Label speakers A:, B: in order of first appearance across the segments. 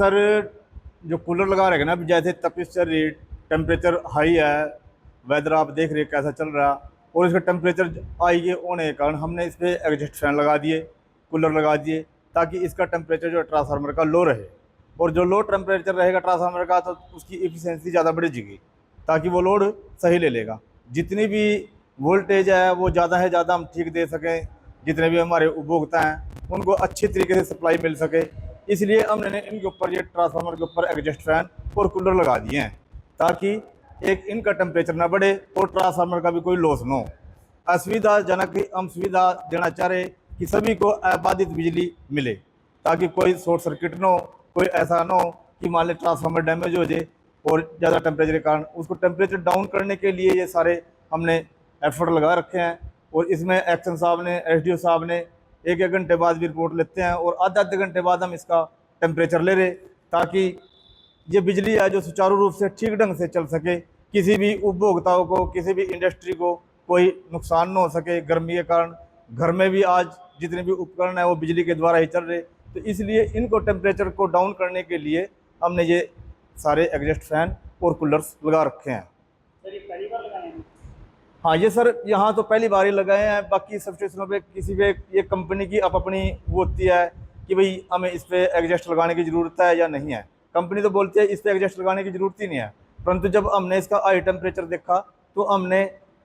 A: Sir जो cooler लगा रहे हैं ना, जैसे तपिश चल रही, टेम्परेचर हाई है, वेदर आप देख रहे हैं कैसा चल रहा, और इसका टेम्परेचर हाई के होने के कारण हमने इस पर एग्जस्ट फैन लगा दिए, कूलर लगा दिए, ताकि इसका टेम्परेचर जो ट्रांसफार्मर का लो रहे। और जो लो टेम्परेचर रहेगा ट्रांसफार्मर का, तो उसकी एफिशिएंसी ज़्यादा बढ़ जाएगी, ताकि वो लोड सही ले लेगा। जितनी भी वोल्टेज है वो ज़्यादा है ज़्यादा हम ठीक दे सकें, जितने भी हमारे उपभोक्ता हैं उनको अच्छी तरीके से सप्लाई मिल सके, इसलिए हमने इनके ऊपर ये ट्रांसफार्मर के ऊपर एग्जस्ट फैन और कूलर लगा दिए हैं, ताकि एक इनका टेम्परेचर ना बढ़े और ट्रांसफार्मर का भी कोई लॉस ना हो। असुविधाजनक हम सुविधा देना चाह रहे कि सभी को आबादित बिजली मिले, ताकि कोई शॉर्ट सर्किट ना हो, कोई ऐसा ना हो कि मान लें ट्रांसफार्मर डैमेज हो जाए और ज़्यादा टेम्परेचर के कारण। उसको टेम्परेचर डाउन करने के लिए ये सारे हमने एफर्ट लगा रखे हैं। और इसमें एक्शन साहब ने, एसडीओ साहब ने एक एक घंटे बाद भी रिपोर्ट लेते हैं, और आधे आधे घंटे बाद हम इसका टेम्परेचर ले रहे, ताकि ये बिजली है जो सुचारू रूप से ठीक ढंग से चल सके, किसी भी उपभोक्ताओं को, किसी भी इंडस्ट्री को कोई नुकसान न हो सके। गर्मी के कारण घर में भी आज जितने भी उपकरण है वो बिजली के द्वारा ही चल रहे, तो इसलिए इनको टेम्परेचर को डाउन करने के लिए हमने ये सारे एग्जस्ट फैन और कूलर्स लगा रखे हैं।
B: सर ये पहली बार लगाए हैं?
A: हाँ ये सर यहाँ तो पहली बार ही लगाए हैं। बाकी सब स्टेशनों पे किसी पे ये कंपनी की अपनी वो होती है कि भाई हमें इस पे एग्जस्ट लगाने की ज़रूरत है या नहीं है। कंपनी तो बोलती है इस पे एग्जस्ट लगाने की ज़रूरत ही नहीं है, परंतु जब हमने इसका हाई टेम्परेचर देखा तो हमने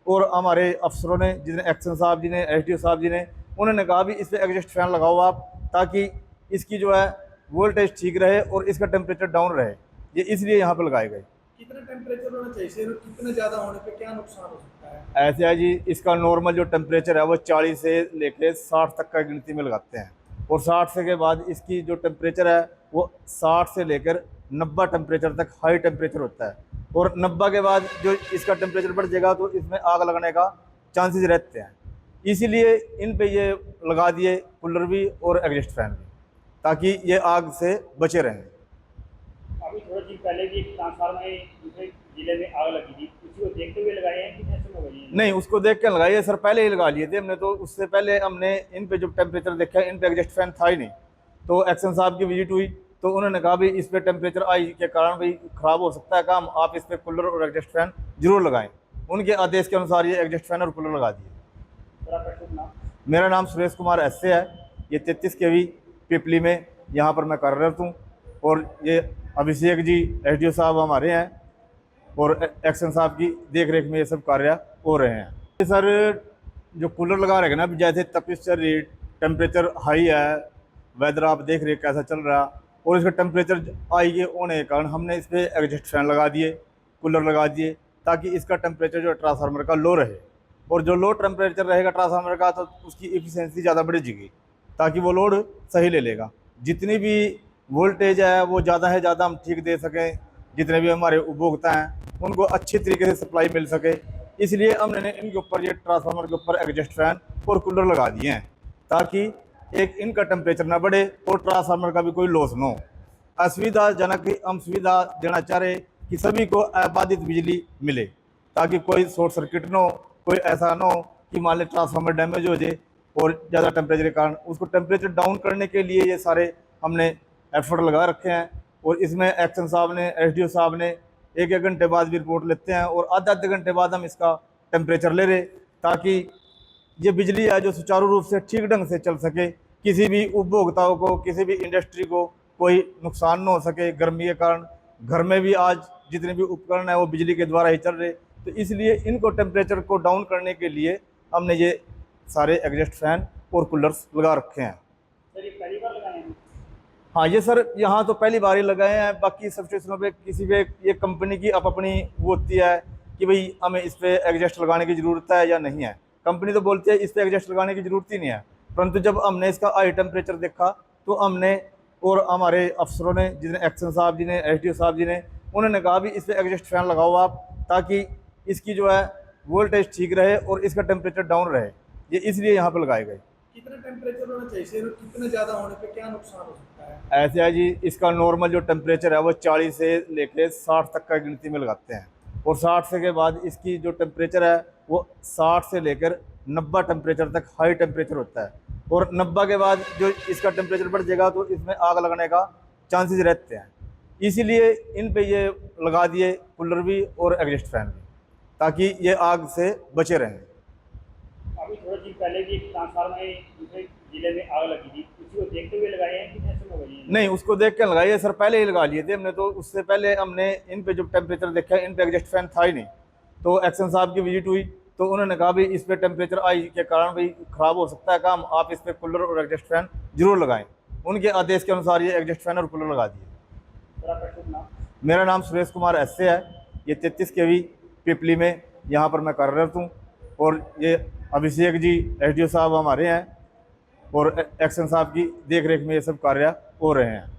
A: और हमारे अफसरों ने, जिन्हें एक्शन साहब जी ने, एसडीओ साहब जी ने, उन्होंने कहा भी इस पर एग्जस्ट फैन लगाओ आप, ताकि इसकी जो है वोल्टेज ठीक रहे और इसका टेम्परेचर डाउन रहे। ये इसलिए यहाँ पर लगाए गए।
B: कितना टेम्परेचर होना चाहिए सर? कितने ज़्यादा होने पे क्या नुकसान हो सकता है?
A: ऐसे है जी, इसका नॉर्मल जो टेम्परेचर है वो 40 से लेके 60 तक का गिनती में लगाते हैं, और 60 से के बाद इसकी जो टेम्परेचर है वो 60 से लेकर 90 टेम्परेचर तक हाई टेम्परेचर होता है, और 90 के बाद जो इसका टेम्परेचर बढ़ जाएगा तो इसमें आग लगने का चांसेस रहते हैं। इसीलिए इन पे ये लगा दिए कूलर भी और एग्जस्ट फैन भी, ताकि ये आग से बचे रहें।
B: अभी थोड़े दिन पहले भी एक ट्रांसफार्मर में दूसरे जिले में आग लगी थी, उसी को देखते हुए लगाए हैं कि ऐसे लगाई है?
A: नहीं, उसको देख के लगाइए सर, पहले ही लगा लिए थे हमने, तो उससे पहले हमने इन पे जो टेम्परेचर देखा, इन पे एग्जस्ट फैन था ही नहीं। तो एक्शन साहब की विजिट हुई तो उन्होंने कहा भाई इस पे टेम्परेचर आई के कारण भाई ख़राब हो सकता है काम, आप इस पे कूलर और एग्जस्ट फैन जरूर लगाएं। उनके आदेश के अनुसार ये एग्जस्ट फैन और कूलर लगा दिए।
B: सर आपका शुभ नाम?
A: मेरा नाम सुरेश कुमार एसए है। ये 33 केवी पिपली में यहाँ पर मैं कार्यरत हूँ, और ये अभिषेक जी एसडीओ साहब हमारे हैं, और एक्शन साहब की देख रेख में ये सब कार्य हो रहे हैं। सर जो कूलर लगा रहे हैं ना, जैसे तपिश चल रही, टेम्परेचर हाई है, वेदर आप देख रहे हैं कैसा चल रहा, और इसका टेम्परेचर हाई के होने के कारण हमने इस पर एग्जस्ट फैन लगा दिए, कूलर लगा दिए, ताकि इसका टेम्परेचर जो ट्रांसफार्मर का लो रहे। और जो लो टेम्परेचर रहेगा ट्रांसफार्मर का, तो उसकी एफिशिएंसी ज़्यादा बढ़ जाएगी, ताकि वो लोड सही ले लेगा। जितनी भी वोल्टेज है वो ज़्यादा है ज़्यादा हम ठीक दे सकें, जितने भी हमारे उपभोक्ता हैं उनको अच्छी तरीके से सप्लाई मिल सके, इसलिए हमने इनके ऊपर ये ट्रांसफार्मर के ऊपर एग्जस्ट फैन और कूलर लगा दिए हैं, ताकि एक इनका टेम्परेचर ना बढ़े और ट्रांसफार्मर का भी कोई लॉस ना हो। असुविधाजनक हम सुविधा देना चाह रहे कि सभी को आबादित बिजली मिले, ताकि कोई शॉर्ट सर्किट ना हो, कोई ऐसा ना हो कि मान लें ट्रांसफार्मर डैमेज हो जाए और ज़्यादा टेम्परेचर के कारण। उसको टेम्परेचर डाउन करने के लिए ये सारे हमने एफर्ट लगा रखे हैं, और इसमें एक्शन साहब ने, एसडीओ साहब ने एक एक घंटे बाद भी रिपोर्ट लेते हैं, और आधे आधे घंटे बाद हम इसका टेम्परेचर ले रहे, ताकि ये बिजली है जो सुचारू रूप से ठीक ढंग से चल सके, किसी भी उपभोक्ताओं को, किसी भी इंडस्ट्री को कोई नुकसान न हो सके। गर्मी के कारण घर में भी आज जितने भी उपकरण है वो बिजली के द्वारा ही चल रहे, तो इसलिए इनको टेम्परेचर को डाउन करने के लिए हमने ये सारे एग्जस्ट फैन और कूलर्स लगा रखे हैं।
B: सर ये पहली बार लगाए हैं?
A: हाँ ये सर यहाँ तो पहली बार ही लगाए हैं। बाकी सब स्टेशनों पे किसी पे ये कंपनी की अपनी वो होती है कि भाई हमें इस पे एग्जस्ट लगाने की ज़रूरत है या नहीं है। कंपनी तो बोलती है इस पे एग्जस्ट लगाने की ज़रूरत ही नहीं है, परंतु जब हमने इसका हाई टेम्परेचर देखा तो हमने और हमारे अफसरों ने, जिन्हें एक्शन साहब जी ने, एसडीओ साहब जी ने, उन्होंने कहा भी इस पर एग्जस्ट फैन लगाओ आप, ताकि इसकी जो है वोल्टेज ठीक रहे और इसका टेम्परेचर डाउन रहे। ये इसलिए यहाँ पर लगाए गए।
B: कितना टेम्परेचर होना चाहिए सर? कितने ज़्यादा होने पे क्या नुकसान हो सकता है?
A: ऐसे है जी, इसका नॉर्मल जो टेम्परेचर है वो 40 से लेके 60 तक का गिनती में लगाते हैं, और 60 से के बाद इसकी जो टेम्परेचर है वो 60 से लेकर 90 टेम्परेचर तक हाई टेम्परेचर होता है, और 90 के बाद जो इसका टेम्परेचर बढ़ जाएगा तो इसमें आग लगने का चांसेस रहते हैं। इसीलिए इन पे ये लगा दिए कूलर भी और एग्जॉस्ट फैन भी, ताकि ये आग से बचे रहें।
B: अभी थोड़े दिन पहले भी एक ट्रांसफार्मर में दूसरे जिले में आग लगी थी, उसी को देखते हुए लगाए हैं कि ऐसे में वही
A: नहीं, उसको देख के लगाइए सर, पहले ही लगा लिए थे हमने, तो उससे पहले हमने इन पे जब टेम्परेचर देखा, इन पे एग्जॉस्ट फैन था ही नहीं। तो एक्शन साहब की विजिट हुई तो उन्होंने कहा भाई इस पे टेम्परेचर आई के कारण भाई ख़राब हो सकता है काम, आप इस पे कूलर और एग्जॉस्ट फैन जरूर लगाएं। उनके आदेश के अनुसार ये एग्जॉस्ट फैन और कूलर लगा दिए।
B: थोड़ा प्रश्न नाम।
A: मेरा नाम सुरेश कुमार एसए है। ये 33 केवी पिपली में यहाँ पर मैं कार्यरत हूँ। और ये अभिषेक जी एसडीओ साहब हमारे हैं और एक्शन साहब की देख रेख में ये सब कार्य हो रहे हैं।